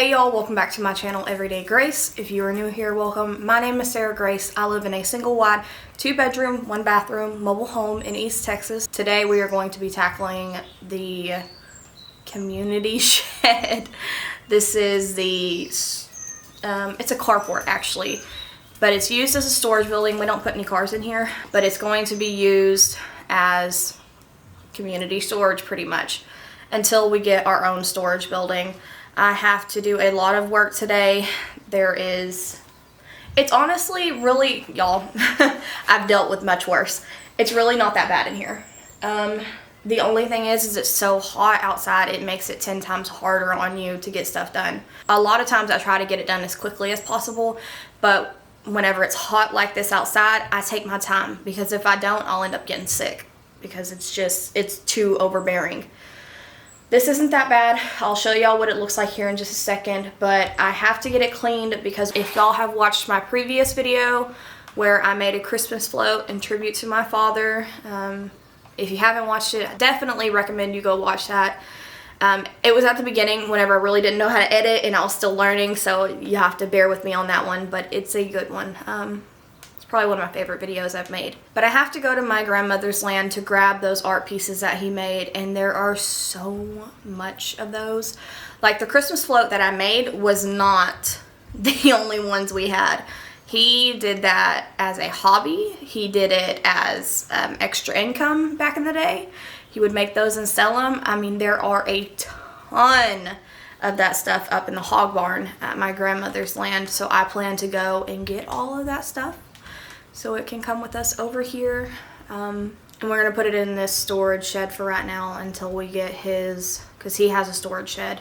Hey y'all, welcome back to my channel, Everyday Grace. If you are new here, welcome. My name is Sarah Grace. I live in a single wide, 2-bedroom, 1-bathroom mobile home in East Texas. Today we are going to be tackling the community shed. This is it's a carport actually, but it's used as a storage building. We don't put any cars in here, but it's going to be used as community storage pretty much until we get our own storage building. I have to do a lot of work today. It's honestly really, y'all, I've dealt with much worse. It's really not that bad in here. The only thing is it's so hot outside, it makes it 10 times harder on you to get stuff done. A lot of times I try to get it done as quickly as possible, but whenever it's hot like this outside, I take my time, because if I don't, I'll end up getting sick because it's too overbearing. This isn't that bad. I'll show y'all what it looks like here in just a second, but I have to get it cleaned because if y'all have watched my previous video where I made a Christmas float in tribute to my father, if you haven't watched it, I definitely recommend you go watch that. It was at the beginning whenever I really didn't know how to edit and I was still learning, so you have to bear with me on that one, but it's a good one. It's probably one of my favorite videos I've made. But I have to go to my grandmother's land to grab those art pieces that he made, and there are so much of those. Like the Christmas float that I made was not the only ones we had. He did that as a hobby. He did it as extra income back in the day. He would make those and sell them. I mean, there are a ton of that stuff up in the hog barn at my grandmother's land, so I plan to go and get all of that stuff so it can come with us over here. And we're gonna put it in this storage shed for right now until we get his, because he has a storage shed,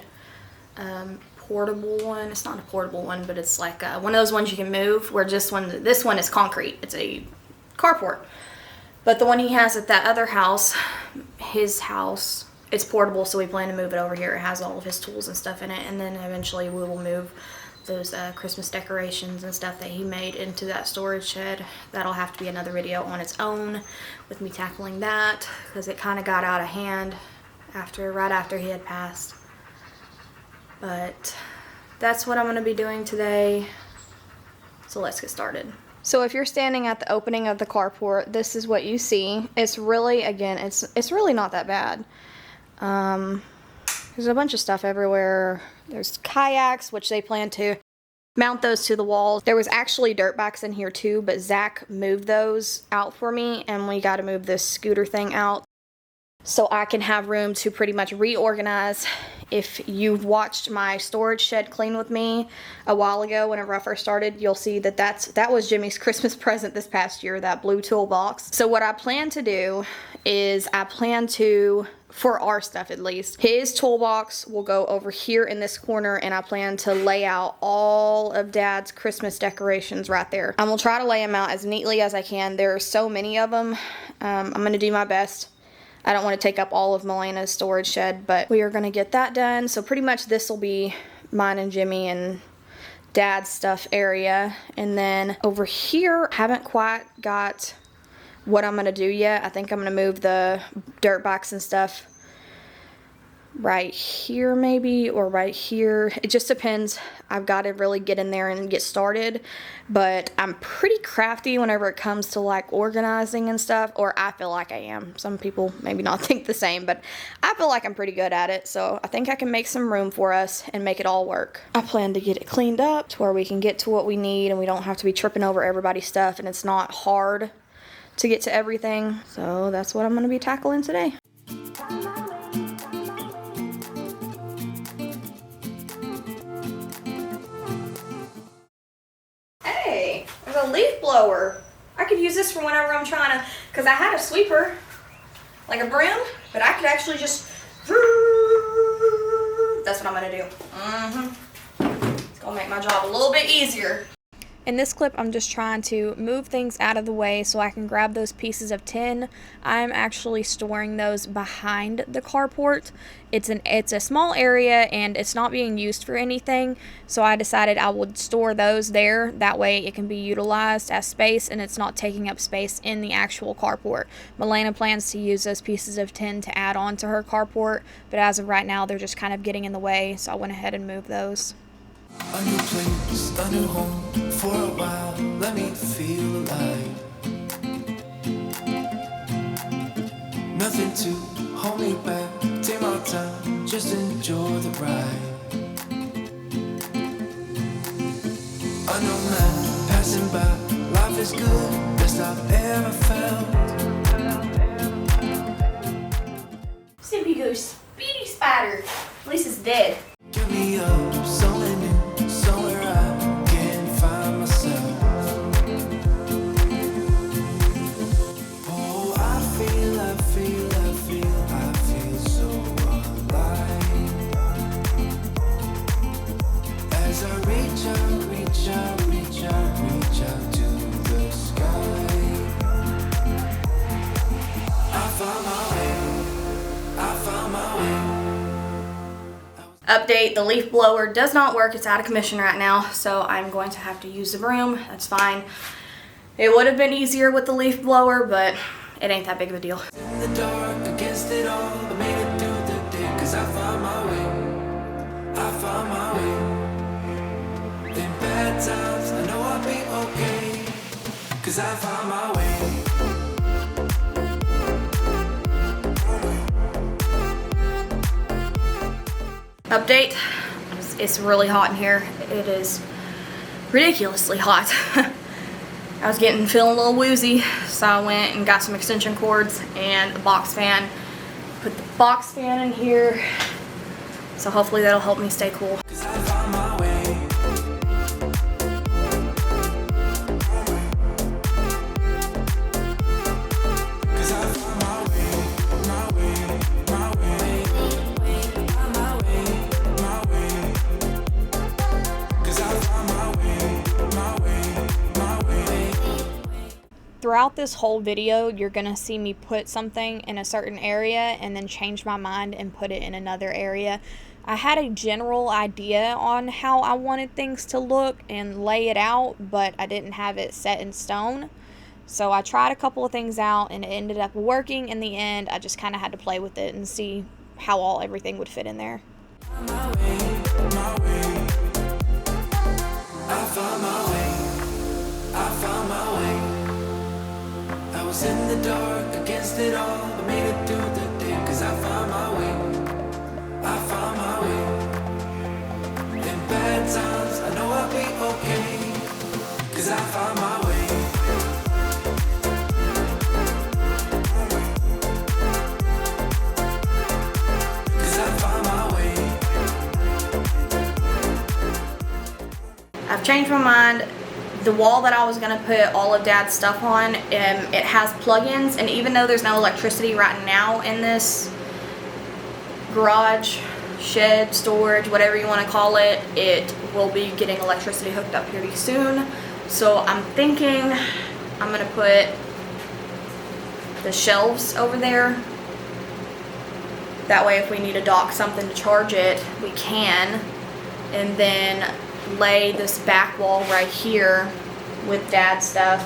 portable one. It's not a portable one, but it's like one of those ones you can move, where this one is concrete. It's a carport. But the one he has at that other house, his house, it's portable, so we plan to move it over here. It has all of his tools and stuff in it, and then eventually we will move those Christmas decorations and stuff that he made into that storage shed. That'll have to be another video on its own with me tackling that, because it kind of got out of hand right after he had passed. But that's what I'm going to be doing today, so let's get started. So if you're standing at the opening of the carport, this is what you see. It's really, again, it's really not that bad. There's a bunch of stuff everywhere. There's kayaks, which they plan to mount those to the walls. There was actually dirt bikes in here too, but Zach moved those out for me, and we got to move this scooter thing out so I can have room to pretty much reorganize. If you've watched my storage shed clean with me a while ago, whenever I first started, you'll see that that was Jimmy's Christmas present this past year, that blue toolbox. So what I plan to do is for our stuff at least, his toolbox will go over here in this corner, and I plan to lay out all of Dad's Christmas decorations right there. I'm gonna try to lay them out as neatly as I can. There are so many of them. I'm gonna do my best. I don't want to take up all of Melena's storage shed, but we are going to get that done. So pretty much this will be mine and Jimmy and Dad's stuff area. And then over here, I haven't quite got what I'm going to do yet. I think I'm going to move the dirt bikes and stuff right here maybe, or right here. It just depends. I've got to really get in there and get started, but I'm pretty crafty whenever it comes to like organizing and stuff, or I feel like I am. Some people maybe not think the same, but I feel like I'm pretty good at it, so I think I can make some room for us and make it all work. I plan to get it cleaned up to where we can get to what we need and we don't have to be tripping over everybody's stuff, and it's not hard to get to everything. So that's what I'm going to be tackling today. There's a leaf blower. I could use this for whenever I'm trying to, because I had a sweeper, like a broom, but I could actually just, that's what I'm going to do. It's going to make my job a little bit easier. In this clip, I'm just trying to move things out of the way so I can grab those pieces of tin. I'm actually storing those behind the carport. It's a small area and it's not being used for anything, so I decided I would store those there. That way it can be utilized as space and it's not taking up space in the actual carport. Melena plans to use those pieces of tin to add on to her carport, but as of right now they're just kind of getting in the way, so I went ahead and moved those. A new place, a new home, for a while, let me feel alive. Nothing to hold me back, take my time, just enjoy the ride. Unknown man, passing by, life is good, best I've ever felt. Simply goes speedy spider. At least it's dead. Get me up, somewhere new, somewhere I can find myself. Oh, I feel so alive. As I reach out to the sky. I found my way. Update, the leaf blower does not work. It's out of commission right now, so I'm going to have to use the broom. That's fine. It would have been easier with the leaf blower, but it ain't that big of a deal. In the dark, against it all, I made it through the day, 'cause I found my way. I found my way. In bad times, I know I'll be okay, 'cause I found my way. Update, it's really hot in here. It is ridiculously hot. I was feeling a little woozy, so I went and got some extension cords and the box fan. Put the box fan in here, so hopefully that'll help me stay cool. 'Cause I found my way. Throughout this whole video, you're gonna see me put something in a certain area and then change my mind and put it in another area. I had a general idea on how I wanted things to look and lay it out, but I didn't have it set in stone. So I tried a couple of things out and it ended up working in the end. I just kind of had to play with it and see how everything would fit in there. I was in the dark, against it all, I made it through the day, 'cause I found my way. I found my way. In bad times, I know I'll be okay, 'cause I found my way. I've changed my mind. The wall that I was going to put all of Dad's stuff on, it has plug-ins, and even though there's no electricity right now in this garage, shed, storage, whatever you want to call it, it will be getting electricity hooked up pretty soon. So I'm thinking I'm going to put the shelves over there. That way if we need to dock something to charge it, we can. And then lay this back wall right here with Dad's stuff,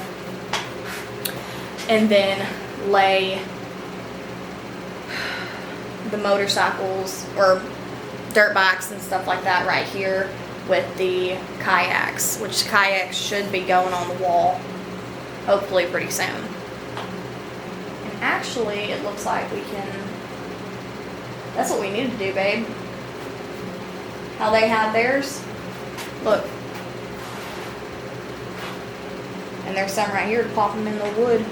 and then lay the motorcycles or dirt bikes and stuff like that right here with the kayaks, which kayaks should be going on the wall hopefully pretty soon. And actually it looks like we can, that's what we need to do, babe. How they have theirs. Look. And there's some right here to pop them in the wood.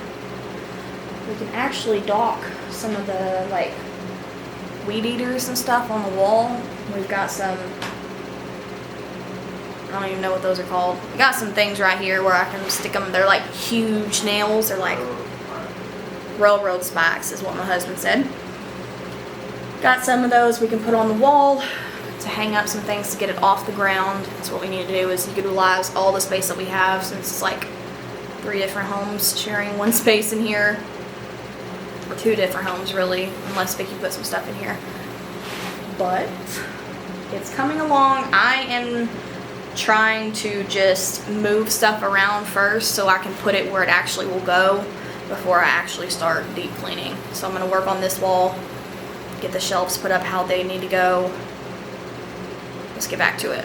We can actually dock some of the, like, weed eaters and stuff on the wall. We've got some, I don't even know what those are called. We got some things right here where I can stick them. They're like huge nails. They're like railroad spikes is what my husband said. Got some of those we can put on the wall to hang up some things to get it off the ground. That's what we need to do, is utilize all the space that we have, since it's like 3 different homes sharing one space in here, or 2 different homes really, unless Vicky put some stuff in here. But it's coming along. I am trying to just move stuff around first so I can put it where it actually will go before I actually start deep cleaning. So I'm going to work on this wall, get the shelves put up how they need to go. Let's get back to it.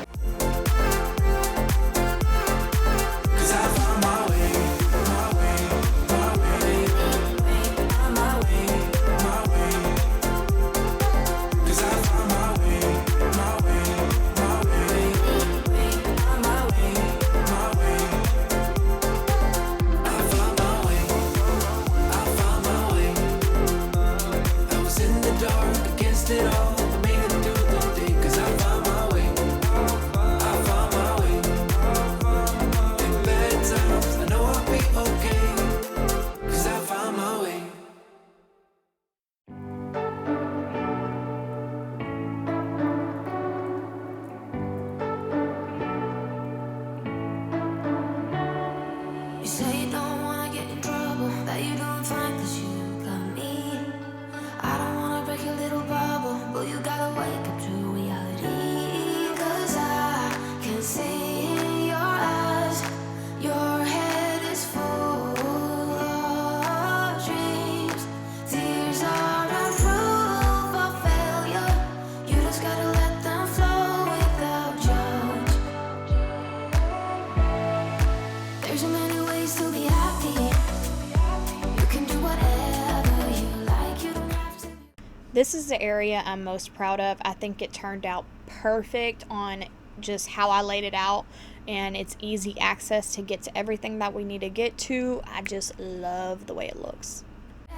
This is the area I'm most proud of. I think it turned out perfect on just how I laid it out, and it's easy access to get to everything that we need to get to. I just love the way it looks. You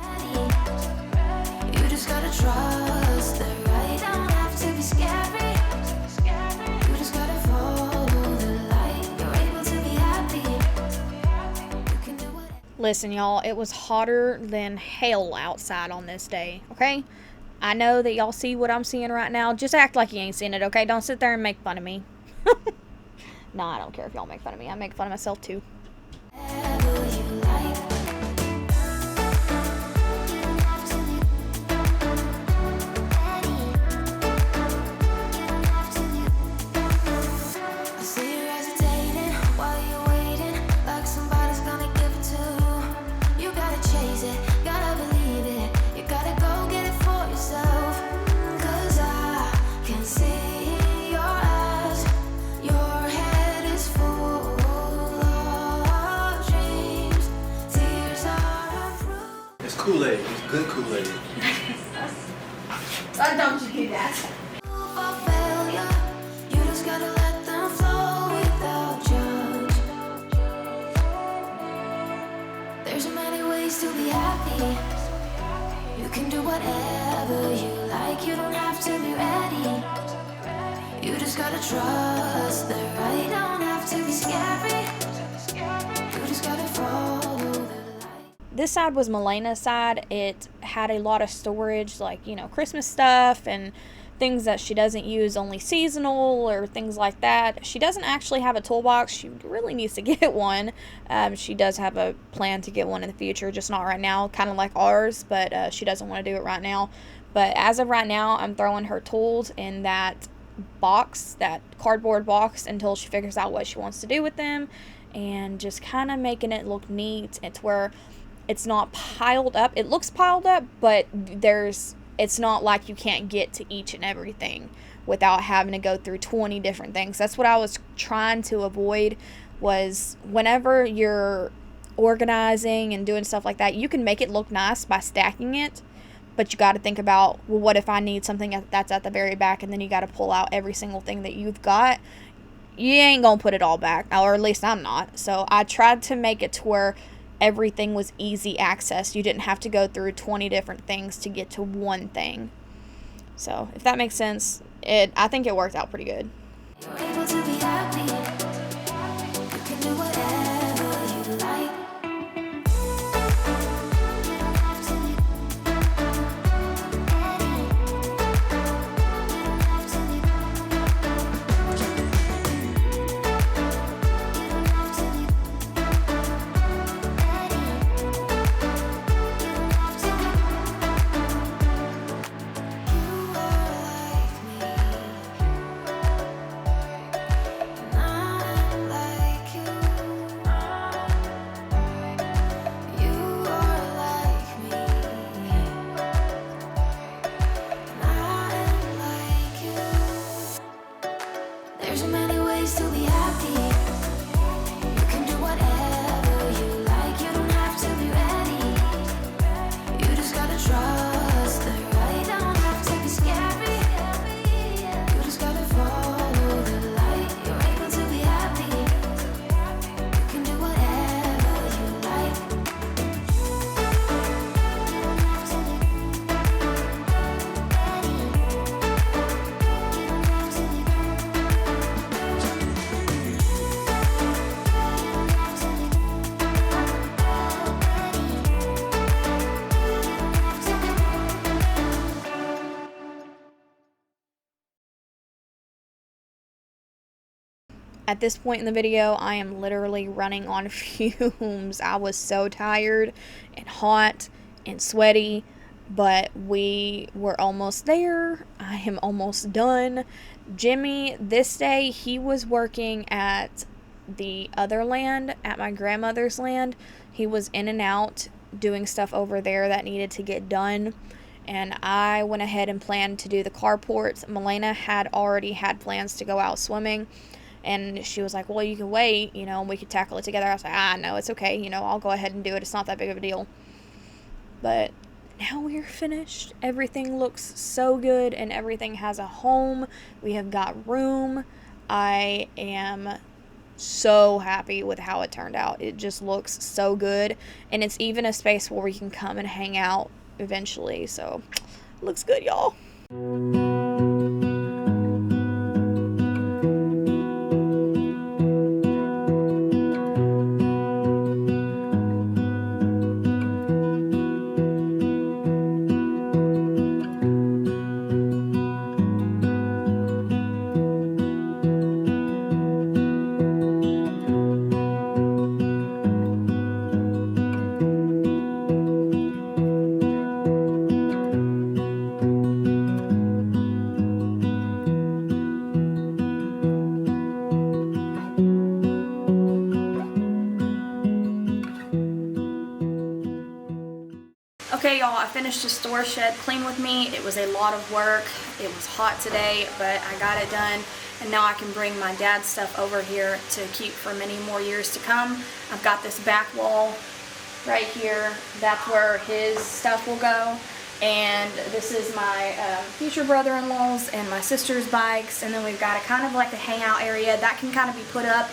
just gotta trust the right, don't have to be scary. You just gotta follow the light, you're able to be happy. You can do whatever. Listen, y'all, it was hotter than hell outside on this day, okay? I know that y'all see what I'm seeing right now. Just act like you ain't seen it, okay? Don't sit there and make fun of me. Nah, I don't care if y'all make fun of me. I make fun of myself too. Whatever you like. I see you hesitating while you're waiting, like somebody's gonna give it to you. You gotta chase it, gotta believe it, you gotta go get it for yourself. 'Cause I can see your eyes, your head is full of dreams, tears are proof. It's Kool-Aid. It's good Kool-Aid. Why don't you do that? For failure, you just gotta let them flow without judge. There's so many ways to be happy. You can do whatever you like. You don't have to be ready. You just gotta trust the right. Don't have to be scary. You just gotta follow the light. This side was Melena's side. It had a lot of storage, like, you know, Christmas stuff and things that she doesn't use, only seasonal or things like that. She doesn't actually have a toolbox. She really needs to get one. She does have a plan to get one in the future, just not right now, kind of like ours, but she doesn't want to do it right now. But as of right now, I'm throwing her tools in that box, that cardboard box, until she figures out what she wants to do with them, and just kind of making it look neat. It's where it's not piled up. It looks piled up, but it's not like you can't get to each and everything without having to go through 20 different things. That's what I was trying to avoid, was whenever you're organizing and doing stuff like that, you can make it look nice by stacking it, but you got to think about, well, what if I need something that's at the very back, and then you got to pull out every single thing that you've got. You ain't gonna put it all back, or at least I'm not. So I tried to make it to where everything was easy access. You didn't have to go through 20 different things to get to one thing. So if that makes sense, I think it worked out pretty good. You're able to be happy. You can do whatever you like. There's so many ways to be happy. You can do whatever you like. You don't have to be ready. You just gotta trust the right. Don't have to be scary. You just gotta follow the light. You're able to be happy. You can do whatever you like. At this point in the video, I am literally running on fumes. I was so tired and hot and sweaty, but we were almost there. I am almost done. Jimmy, this day, he was working at the other land, at my grandmother's land. He was in and out doing stuff over there that needed to get done, and I went ahead and planned to do the carports. Milena had already had plans to go out swimming, and she was like, well, you can wait, you know, and we could tackle it together. I was like, no, it's okay, you know, I'll go ahead and do it. It's not that big of a deal. But now we're finished. Everything looks so good and everything has a home. We have got room. I am so happy with how it turned out. It just looks so good, and it's even a space where we can come and hang out eventually. So it looks good, y'all. Okay, y'all, I finished the storage shed clean with me. It was a lot of work. It was hot today, but I got it done. And now I can bring my dad's stuff over here to keep for many more years to come. I've got this back wall right here. That's where his stuff will go. And this is my future brother-in-law's and my sister's bikes. And then we've got a kind of like a hangout area that can kind of be put up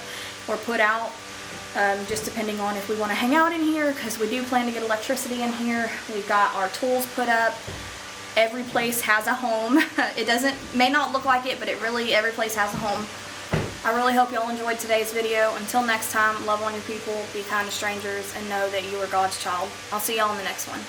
or put out. Just depending on if we want to hang out in here, because we do plan to get electricity in here. We've got our tools put up. Every place has a home. It may not look like it, but every place has a home. I really hope y'all enjoyed today's video. Until next time, love on your people, be kind to strangers, and know that you are God's child. I'll see y'all in the next one.